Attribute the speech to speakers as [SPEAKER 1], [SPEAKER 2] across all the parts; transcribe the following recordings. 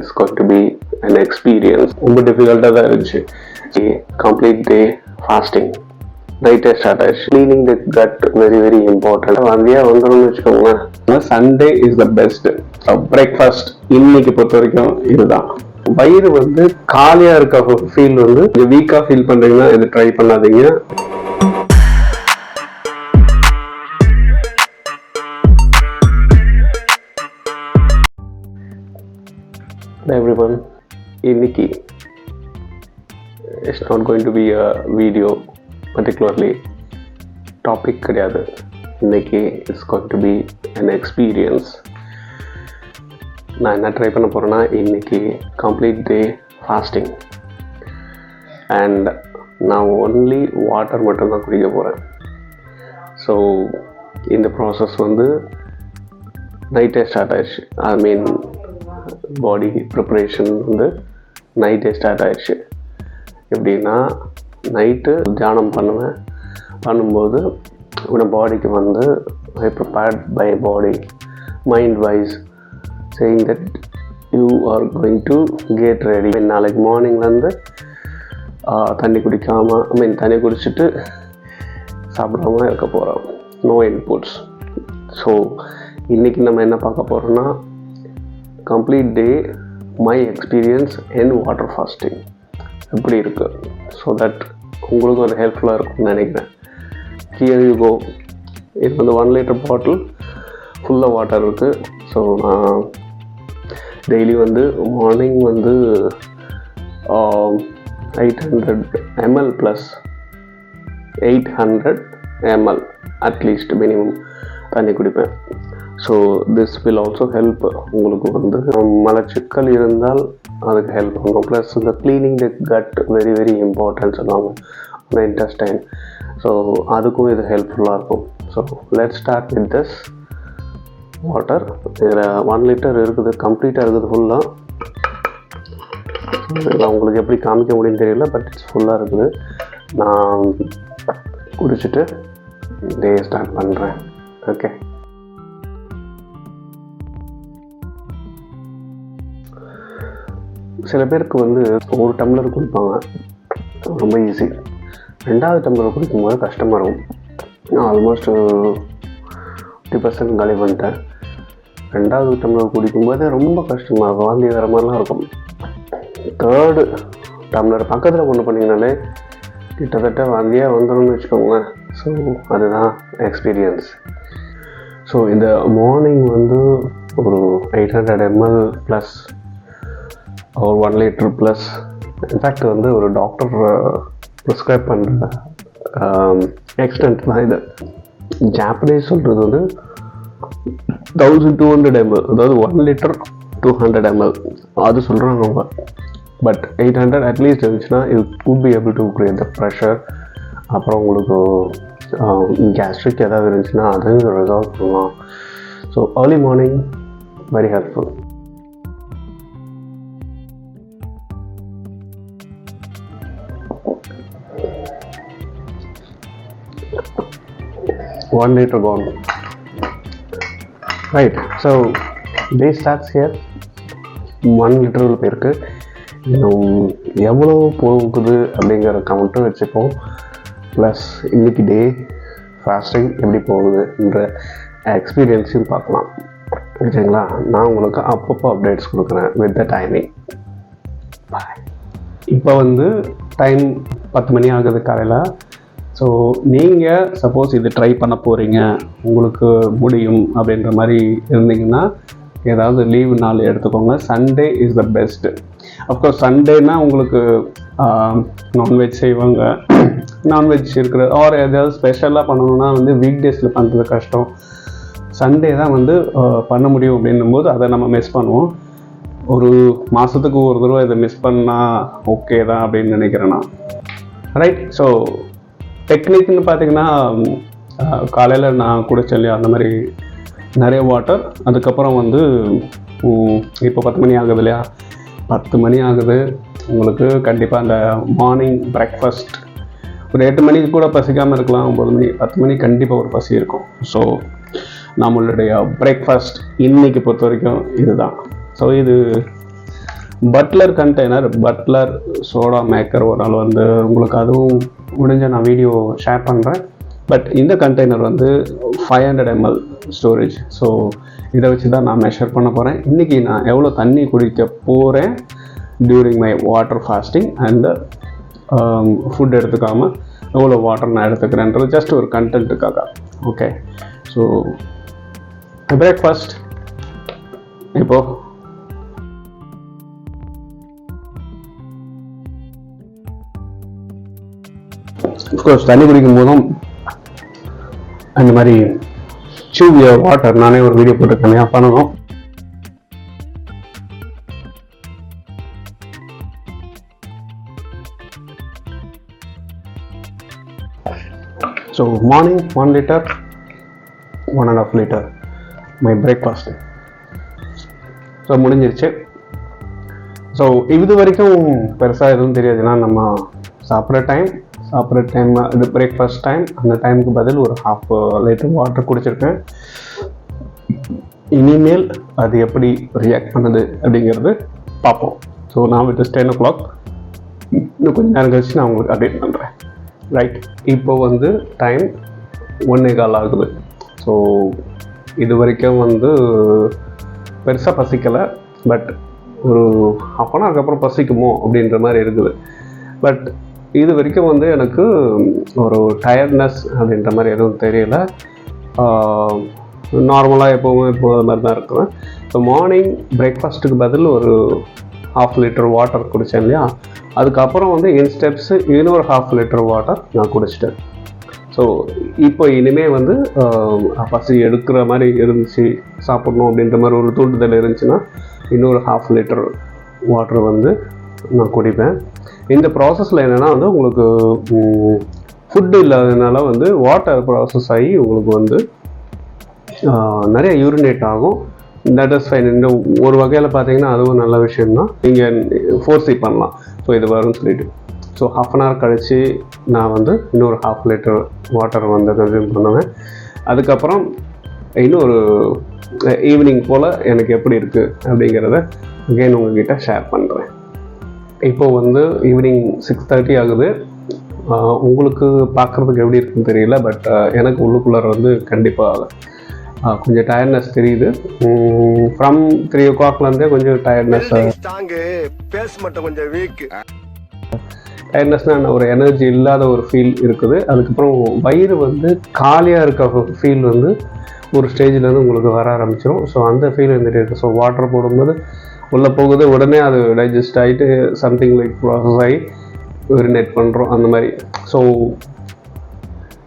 [SPEAKER 1] is going to be an experience. ரொம்ப டிஃபிகல்ட்டாக தான் இருந்துச்சு. Complete day fasting. Night start ஆயிடுச்சு. Cleaning the gut very very important. வந்தியாக வந்துடும்னு வச்சுக்கோங்களேன். Sunday is the best. Breakfast இன்னைக்கு பொறுத்த வரைக்கும் இதுதான். வயிறு வந்து காலியாக இருக்க ஃபீல் வந்து வீக்காக ஃபீல் பண்ணுறீங்கன்னா இது ட்ரை பண்ணாதீங்க. Everyone, இன்னைக்கு it's not going to be a video particularly topic கிடையாது. இன்னைக்கு it's going to be an experience. நான் என்ன ட்ரை பண்ண போகிறேன்னா இன்னைக்கு complete day fasting and நான் only வாட்டர் மட்டும்தான் குடிக்க போகிறேன். ஸோ இந்த ப்ராசஸ் வந்து நைட்டே ஸ்டார்ட் ஆயிடுச்சு. ஐ மீன் பாடி ப்ரிப்பரேஷன் வந்து நைட்டே ஸ்டார்ட் ஆயிடுச்சு. எப்படின்னா நைட்டு தியானம் பண்ணும்போது உன்னோட பாடிக்கு வந்து I prepared by body mind wise saying that you are going to get ready. நாளைக்கு மார்னிங்லேருந்து தண்ணி குடிக்காமல் தண்ணி குடிச்சிட்டு சாப்பிடாம இருக்க போகிறோம். No inputs. ஸோ இன்றைக்கி நம்ம என்ன பார்க்க போகிறோன்னா complete day my experience in water fasting எப்படி இருக்கு. ஸோ தட் உங்களுக்கு ஒரு ஹெல்ப்ஃபுல்லாக இருக்கும்னு நினைக்கிறேன். Here you go. இது வந்து 1 liter பாட்டில் ஃபுல்லாக வாட்டர் இருக்குது. ஸோ நான் டெய்லி வந்து மார்னிங் வந்து 800 ml plus 800 ml at least minimum தண்ணி குடிப்பேன். So this will also help. உங்களுக்கு வந்து மலச்சிக்கல் இருந்தால் அதுக்கு ஹெல்ப் பண்ணும். ப்ளஸ் இந்த க்ளீனிங் த கட் வெரி வெரி இம்பார்ட்டன்ட் சொல்லுவாங்க, அந்த இன்டெஸ்டைன். ஸோ அதுக்கும் இது ஹெல்ப்ஃபுல்லாக இருக்கும். So let start with this water. இதில் 1 liter இருக்குது, கம்ப்ளீட்டாக இருக்குது ஃபுல்லாக. இதெல்லாம் உங்களுக்கு எப்படி காமிக்க முடியும்னு தெரியல, பட் இட்ஸ் ஃபுல்லாக இருக்குது. நான் குடிச்சிட்டு டே ஸ்டார்ட் பண்ணுறேன். ஓகே. சில பேருக்கு வந்து ஒரு டம்ளர் குடிப்பாங்க, ரொம்ப ஈஸி. 2வது டம்ளர் குடிக்கும்போது கஷ்டமாக இருக்கும். நான் ஆல்மோஸ்ட் 50% காலி பண்ணிட்டேன். 2வது டம்ளர் குடிக்கும்போது ரொம்ப கஷ்டமாக இருக்கும், வாந்தி வர மாதிரிலாம் இருக்கும். 3rd டம்ளர் பக்கத்தில் கொண்டு பண்ணிங்கனாலே கிட்டத்தட்ட வாந்தியாக வந்துடும்னு வச்சுக்கோங்களேன். ஸோ அதுதான் எக்ஸ்பீரியன்ஸ். ஸோ இந்த மார்னிங் வந்து ஒரு 800 ml ப்ளஸ் ஒரு 1 liter ப்ளஸ். இன்ஃபேக்ட் வந்து ஒரு டாக்டர் ப்ரிஸ்கிரைப் பண்ணுற எக்ஸ்டென்ட் தான் இது. ஜாப்பனீஸ் சொல்கிறது வந்து 1200 ml, அதாவது 1 liter 200 ml அது சொல்கிறாங்க அவங்க. பட் 800 அட்லீஸ்ட் இருந்துச்சுன்னா you could be able to create the pressure. அப்புறம் உங்களுக்கு கேஸ்ட்ரிக் ஏதாவது இருந்துச்சுன்னா அதையும் ரிசால்வ் பண்ணலாம். So early morning very helpful. One liter gone. Right. So day starts here. 1 liter போயிருக்கு. இன்னும் எவ்வளோ போகுது அப்படிங்கிற கவுண்ட்டும் வச்சுப்போம். ப்ளஸ் இன்னைக்கு டே ஃபாஸ்டிங் எப்படி போகுதுன்ற எக்ஸ்பீரியன்ஸையும் பார்க்கலாம். ஓகேங்களா? நான் உங்களுக்கு அப்பப்போ அப்டேட்ஸ் கொடுக்குறேன் வித் த டைமிங். பாய். இப்போ வந்து டைம் 10 மணி ஆகுது காலையில். ஸோ நீங்கள் சப்போஸ் இது ட்ரை பண்ண போகிறீங்க, உங்களுக்கு முடியும் அப்படின்ற மாதிரி இருந்தீங்கன்னா ஏதாவது லீவு நாள் எடுத்துக்கோங்க. Sunday is the best. Of course சண்டேனா உங்களுக்கு நான்வெஜ் செய்வாங்க. நான்வெஜ் இருக்கிற ஆர் ஏதாவது ஸ்பெஷலாக பண்ணணுன்னா வந்து வீக் டேஸில் பண்ணுறது கஷ்டம். சண்டே தான் வந்து பண்ண முடியும் அப்படின்னும்போது அதை நம்ம மிஸ் பண்ணுவோம். ஒரு மாதத்துக்கு ஒரு தடவை இதை மிஸ் பண்ணால் ஓகே தான் அப்படின்னு நினைக்கிறேன் நான். ரைட். ஸோ டெக்னிக்னு பார்த்தீங்கன்னா காலையில் நான் குடிச்சேன் இல்லையா, அந்த மாதிரி நிறைய வாட்டர். அதுக்கப்புறம் வந்து இப்போ 10 மணி ஆகுது இல்லையா, 10 மணி ஆகுது. உங்களுக்கு கண்டிப்பாக அந்த மார்னிங் பிரேக்ஃபாஸ்ட் ஒரு 8 மணிக்கு கூட பசிக்காமல் இருக்கலாம். 9 மணி 10 மணி கண்டிப்பாக ஒரு பசி இருக்கும். ஸோ நம்மளுடைய பிரேக்ஃபாஸ்ட் இன்னைக்கு பொறுத்த வரைக்கும் இதுதான். ஸோ இது butler container, butler soda maker ஒரு நாள் வந்து உங்களுக்கு அதுவும் முடிஞ்ச நான் வீடியோ ஷேர் பண்ணுறேன். பட் இந்த கண்டெய்னர் வந்து 500 ml ஸ்டோரேஜ். ஸோ இதை வச்சு தான் நான் மெஷர் பண்ண போகிறேன். இன்றைக்கி நான் எவ்வளோ தண்ணி குடிக்க போகிறேன் during my water fasting and food எடுத்துக்காமல் எவ்வளோ வாட்டர் நான் எடுத்துக்கிறேன்றது ஜஸ்ட் ஒரு கண்டென்ட்டுக்காக. ஓகே, ஸோ பிரேக்ஃபாஸ்ட் இப்போது அஃப்கோர்ஸ் தண்ணி குடிக்கும் போதும் அந்த மாதிரி சூவ் யுவர் வாட்டர் நானே ஒரு வீடியோ போட்டிருக்கேன் பண்ணணும். So morning 1 liter 1.5 liter my breakfast. So முடிஞ்சிருச்சு. ஸோ இது வரைக்கும் பெருசாக எதுவும் தெரியாது. ஏன்னா நம்ம சாப்பிட்ற டைம் இது பிரேக்ஃபாஸ்ட் டைம், அந்த டைமுக்கு பதில் ஒரு 1/2 liter வாட்டர் குடிச்சிருக்கேன். இனிமேல் அது எப்படி ரியாக்ட் பண்ணுது அப்படிங்கிறது பார்ப்போம். ஸோ நான் வித் 10 o'clock இன்னும் கொஞ்சம் நேரம் கழிச்சு நான் உங்களுக்கு அப்டேட் பண்ணுறேன். ரைட், இப்போ வந்து டைம் 1:15 ஆகுது. ஸோ இது வரைக்கும் வந்து பெருசாக பசிக்கலை. பட் ஒரு 1/2 hour அப்புறம் பசிக்குமோ அப்படின்ற மாதிரி இருக்குது. பட் இது வரைக்கும் வந்து எனக்கு ஒரு டயர்ட்னஸ் அப்படின்ற மாதிரி எதுவும் தெரியல. நார்மலாக எப்போவுமே அது மாதிரி தான் இருக்குவேன். ஸோ மார்னிங் பிரேக்ஃபாஸ்ட்டுக்கு பதில் ஒரு 1/2 liter வாட்டர் குடித்தேன் இல்லையா, அதுக்கப்புறம் வந்து என் ஸ்டெப்ஸு இன்னொரு 1/2 liter வாட்டர் நான் குடிச்சிட்டேன். ஸோ இப்போ இனிமேல் வந்து பசி எடுக்கிற மாதிரி இருந்துச்சு, சாப்பிட்ணும் அப்படின்ற மாதிரி ஒரு தூண்டுதல் இருந்துச்சுன்னா இன்னொரு 1/2 liter வாட்டர் வந்து நான் குடிப்பேன். இந்த ப்ராசஸில் என்னென்னா வந்து உங்களுக்கு ஃபுட்டு இல்லாததுனால வந்து வாட்டர் ப்ராசஸ் ஆகி உங்களுக்கு வந்து நிறைய யூரினேட் ஆகும். That is fine. இந்த ஒரு வகையில் பார்த்தீங்கன்னா அதுவும் நல்ல விஷயம்தான். நீங்கள் ஃபோர்ஸி பண்ணலாம். ஸோ இது வரும்னு சொல்லிட்டு ஸோ 1/2 hour கழித்து நான் வந்து இன்னொரு 1/2 liter வாட்டர் வந்து கன்சியூம் பண்ணுவேன். அதுக்கப்புறம் இன்னொரு ஈவினிங் போல் எனக்கு எப்படி இருக்குது அப்படிங்கிறத அகெயின் உங்ககிட்ட ஷேர் பண்ணுறேன். இப்போது வந்து ஈவினிங் 6:30 ஆகுது. உங்களுக்கு பார்க்குறதுக்கு எப்படி இருக்குன்னு தெரியல. பட் எனக்கு உள்ளுக்குள்ளார வந்து கண்டிப்பாக கொஞ்சம் டயர்ட்னஸ் தெரியுது. ஃப்ரம் 3 o'clockலேருந்தே கொஞ்சம் டயர்ட்னஸ்னால் ஒரு எனர்ஜி இல்லாத ஒரு ஃபீல் இருக்குது. அதுக்கப்புறம் வயிறு வந்து காலியாக இருக்க ஃபீல் வந்து ஒரு ஸ்டேஜ்லேருந்து உங்களுக்கு வர ஆரம்பிச்சிடும். ஸோ அந்த ஃபீல் வந்துட்டு இருக்குது. ஸோ வாட்டர் போடும்போது உள்ளே போகுது, உடனே அது டைஜஸ்ட் ஆகிட்டு சம்திங் லைக் ப்ராசஸ் ஆகி யூரினேட் பண்ணுறோம் அந்த மாதிரி. ஸோ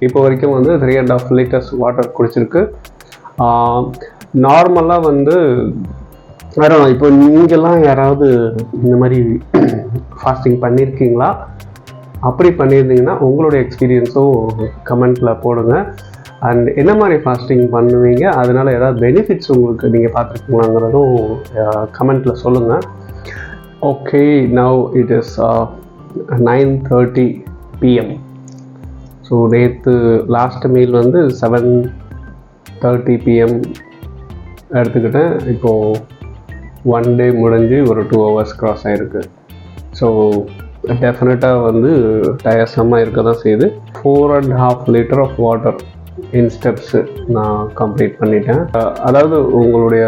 [SPEAKER 1] இப்போ வரைக்கும் வந்து 3.5 liters வாட்டர் குடிச்சிருக்கு. நார்மலாக வந்து வேறு இப்போ நீங்கள்லாம் யாராவது இந்த மாதிரி ஃபாஸ்டிங் பண்ணியிருக்கீங்களா? அப்படி பண்ணியிருந்தீங்கன்னா உங்களுடைய எக்ஸ்பீரியன்ஸும் கமெண்ட்டில் போடுங்க. அண்ட் என்ன மாதிரி ஃபாஸ்டிங் பண்ணுவீங்க, அதனால் ஏதாவது பெனிஃபிட்ஸ் உங்களுக்கு நீங்கள் பார்த்துருக்கீங்களாங்கிறதும் கமெண்ட்டில் சொல்லுங்கள். Okay, now it is 9:30 PM. So நேற்று லாஸ்ட் மீல் வந்து 7:30 PM எடுத்துக்கிட்டேன். இப்போது 1 day முடிஞ்சு ஒரு 2 hours க்ராஸ் ஆகிருக்கு. ஸோ டெஃபினட்டாக வந்து டயர்ஸமாக இருக்க தான் செய்யுது. 4.5 liter of water in steps நான் கம்ப்ளீட் பண்ணிட்டேன். அதாவது உங்களுடைய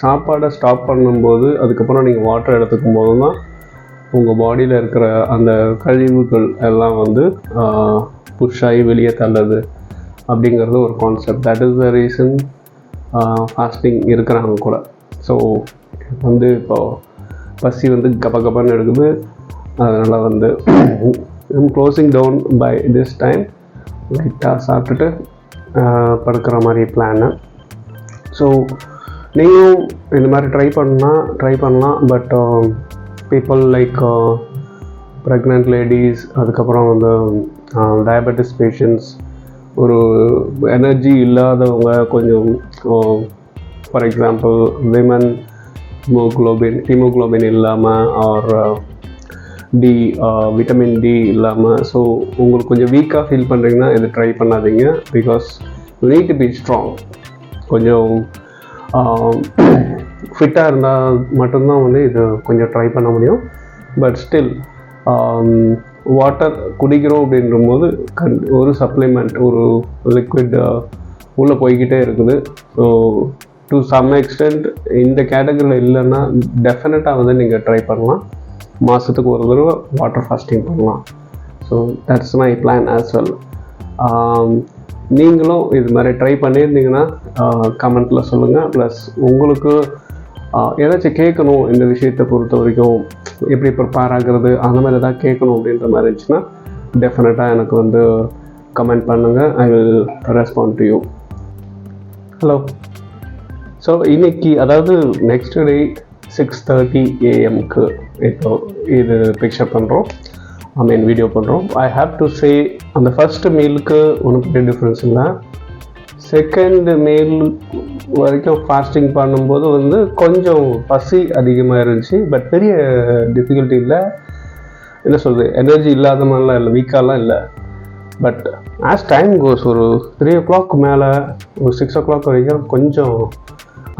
[SPEAKER 1] சாப்பாடை ஸ்டாப் பண்ணும்போது அதுக்கப்புறம் நீங்கள் வாட்டர் எடுத்துக்கும் போது தான் உங்கள் பாடியில் இருக்கிற அந்த கழிவுகள் எல்லாம் வந்து புஷ் ஆகி வெளியே தள்ளுது அப்படிங்கிறது ஒரு concept. That is the reason fasting இருக்கிறாங்க கூட. ஸோ வந்து இப்போது பசி வந்து கபன்னு எடுக்குது. அதனால் வந்து closing down by this time. லைட்டாக சாப்பிட்டுட்டு படுக்கிற மாதிரி பிளானு. ஸோ நீங்களும் இந்த மாதிரி ட்ரை பண்ணலாம். But people like pregnant ladies, அதுக்கப்புறம் வந்து டயபெட்டிஸ் பேஷண்ட்ஸ், ஒரு எனர்ஜி இல்லாதவங்க, கொஞ்சம் ஃபார் எக்ஸாம்பிள் விமன் ஹீமோக்ளோபின் இல்லாமல் ஆர் விட்டமின் டி இல்லாமல், ஸோ உங்களுக்கு கொஞ்சம் வீக்காக ஃபீல் பண்ணுறீங்கன்னா இது ட்ரை பண்ணாதீங்க. Because you need to be strong. கொஞ்சம் ஃபிட்டாக இருந்தால் மட்டும்தான் வந்து இது கொஞ்சம் ட்ரை பண்ண முடியும். பட் ஸ்டில் வாட்டர் குடிக்கிறோம் அப்படின்ற போது ஒரு சப்ளிமெண்ட், ஒரு லிக்விட் உள்ளே போய்கிட்டே இருக்குது. ஸோ டு சம் எக்ஸ்டென்ட் இந்த கேட்டகரியில் இல்லைன்னா டெஃபினட்டாக வந்து நீங்கள் ட்ரை பண்ணலாம். மாதத்துக்கு ஒரு தடவை வாட்டர் ஃபாஸ்டிங் பண்ணலாம். So that's my plan as well. நீங்களும் இது மாதிரி ட்ரை பண்ணியிருந்தீங்கன்னா கமெண்ட்டில் சொல்லுங்கள். ப்ளஸ் உங்களுக்கு ஏதாச்சும் கேட்கணும், இந்த விஷயத்தை பொறுத்த வரைக்கும் எப்படி ப்ரிப்பேர் ஆகிறது அந்த மாதிரி எதாவது கேட்கணும் அப்படின்ற மாதிரி இருந்துச்சுன்னா டெஃபினட்டாக எனக்கு வந்து கமெண்ட் பண்ணுங்கள். I will respond to you. Hello. So இன்றைக்கி அதாவது நெக்ஸ்ட் டே 6:30 AM இப்போ இது பிக்சர் பண்ணுறோம், வீடியோ பண்ணுறோம். ஐ ஹாவ் டு சே அந்த ஃபஸ்ட்டு மீலுக்கு ஒன்றும் பெரிய டிஃப்ரென்ஸ் இல்லை. செகண்ட் மீல் வரைக்கும் ஃபாஸ்டிங் பண்ணும்போது வந்து கொஞ்சம் பசி அதிகமாக இருந்துச்சு. பட் பெரிய டிஃபிகல்ட்டி இல்லை. என்ன சொல்கிறது, எனர்ஜி இல்லாத மாதிரிலாம் இல்லை, வீக்காலாம் இல்லை. பட் ஆஸ் டைம் கோஸ் ஒரு 3 o'clock மேலே ஒரு 6 o'clock வரைக்கும் கொஞ்சம்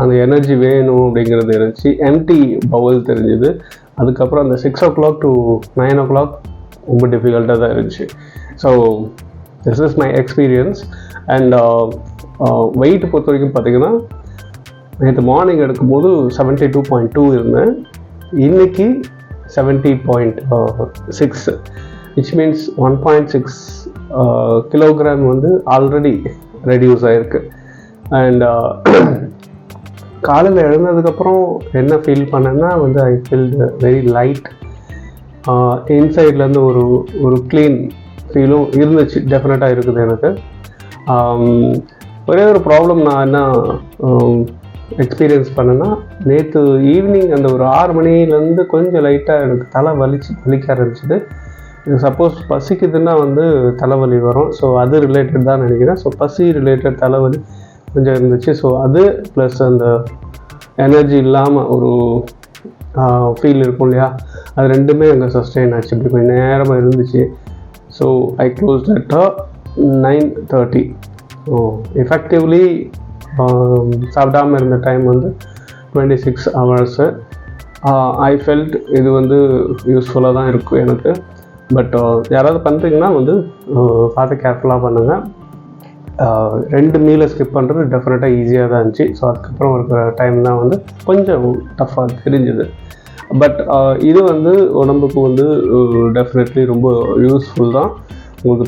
[SPEAKER 1] அந்த எனர்ஜி வேணும் அப்படிங்கிறது இருந்துச்சு. எம்டி பவுல் தெரிஞ்சுது. அதுக்கப்புறம் அந்த 6 o'clock to 9 o'clock ரொம்ப டிஃபிகல்ட்டாக தான் இருந்துச்சு. So this is my experience. And weight பொறுத்த வரைக்கும் பார்த்திங்கன்னா நேற்று மார்னிங் எடுக்கும்போது 72.2 இருந்தேன். இன்றைக்கி 70.6, which means 1.6 கிலோகிராம் வந்து ஆல்ரெடி ரெடியூஸ் ஆகிருக்கு. அண்ட் காலையில் எழுந்ததுக்கப்புறம் என்ன ஃபீல் பண்ணேன்னா வந்து ஐ ஃபீல் வெரி லைட். இன்சைட்லேருந்து ஒரு க்ளீன் ஃபீலும் இருந்துச்சு, டெஃபினட்டாக இருக்குது எனக்கு. ஒரே ஒரு ப்ராப்ளம் நான் என்ன எக்ஸ்பீரியன்ஸ் பண்ணேன்னா, நேற்று ஈவினிங் அந்த ஒரு 6 மணிலேருந்து கொஞ்சம் லைட்டாக எனக்கு தலை வலிக்க ஆரம்பிச்சிது. இது சப்போஸ் பசிக்குதுன்னா வந்து தலைவலி வரும். ஸோ அது ரிலேட்டட் தான் நினைக்கிறேன். ஸோ பசி ரிலேட்டட் தலைவலி கொஞ்சம் இருந்துச்சு. ஸோ அது ப்ளஸ் அந்த எனர்ஜி இல்லாமல் ஒரு ஃபீல் இருக்கும் இல்லையா, அது ரெண்டுமே அங்கே சஸ்டெயின் ஆச்சு. இப்படி கொஞ்சம் நேரமாக இருந்துச்சு. So I closed at 9:30. So effectively சாப்பிடாமல் இருந்த டைம் வந்து 26 hours. ஐ ஃபெல்ட் இது வந்து யூஸ்ஃபுல்லாக தான் இருக்கும் எனக்கு. பட் யாராவது பண்ணுறீங்கன்னா வந்து பார்த்து கேர்ஃபுல்லாக பண்ணுங்கள். 2 மீலை ஸ்கிப் பண்ணுறது டெஃபினட்டாக ஈஸியாக தான் இருந்துச்சு. ஸோ அதுக்கப்புறம் இருக்கிற டைம் தான் வந்து கொஞ்சம் டஃப்பாக தெரிஞ்சுது. பட் இது வந்து உடம்புக்கு வந்து டெஃபினெட்லி ரொம்ப யூஸ்ஃபுல் தான். உங்களுக்கு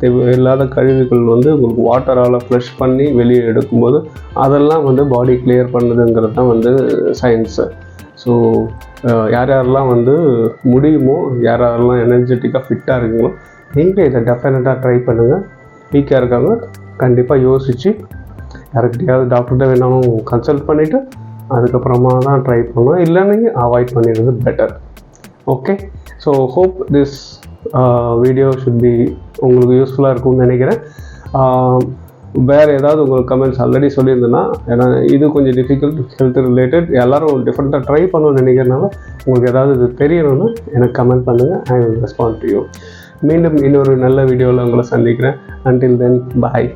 [SPEAKER 1] தேவையில்லாத கழிவுகள் வந்து உங்களுக்கு வாட்டரால் ஃப்ளஷ் பண்ணி வெளியே எடுக்கும்போது அதெல்லாம் வந்து பாடி கிளியர் பண்ணுதுங்கிறது தான் வந்து சயின்ஸு. ஸோ யாரெல்லாம் வந்து முடியுமோ, யாரெல்லாம் எனர்ஜெட்டிக்காக ஃபிட்டாக இருக்கீங்களோ நீங்கள் இதை டெஃபினட்டாக ட்ரை பண்ணுங்கள். வீக்காக இருக்காங்க கண்டிப்பாக யோசித்து யாருக்கிட்டையாவது டாக்டர்கிட்ட வேணாலும் கன்சல்ட் பண்ணிவிட்டு அதுக்கப்புறமா தான் ட்ரை பண்ணணும். இல்லை நீங்கள் அவாய்ட் பண்ணிடுறது better. Okay. So hope this video should be உங்களுக்கு யூஸ்ஃபுல்லாக இருக்கும்னு நினைக்கிறேன். வேறு ஏதாவது உங்களுக்கு கமெண்ட்ஸ் ஆல்ரெடி சொல்லியிருந்தேன்னா, ஏன்னா இது கொஞ்சம் டிஃபிகல்ட், ஹெல்த் ரிலேட்டட், எல்லோரும் டிஃப்ரெண்ட்டாக ட்ரை பண்ணணும்னு நினைக்கிறனால உங்களுக்கு ஏதாவது இது தெரியணும்னா எனக்கு கமெண்ட் பண்ணுங்கள். I will respond to you. மீண்டும் இன்னொரு நல்ல வீடியோவில் உங்களை சந்திக்கிறேன். அன்டில் தென் பாய்.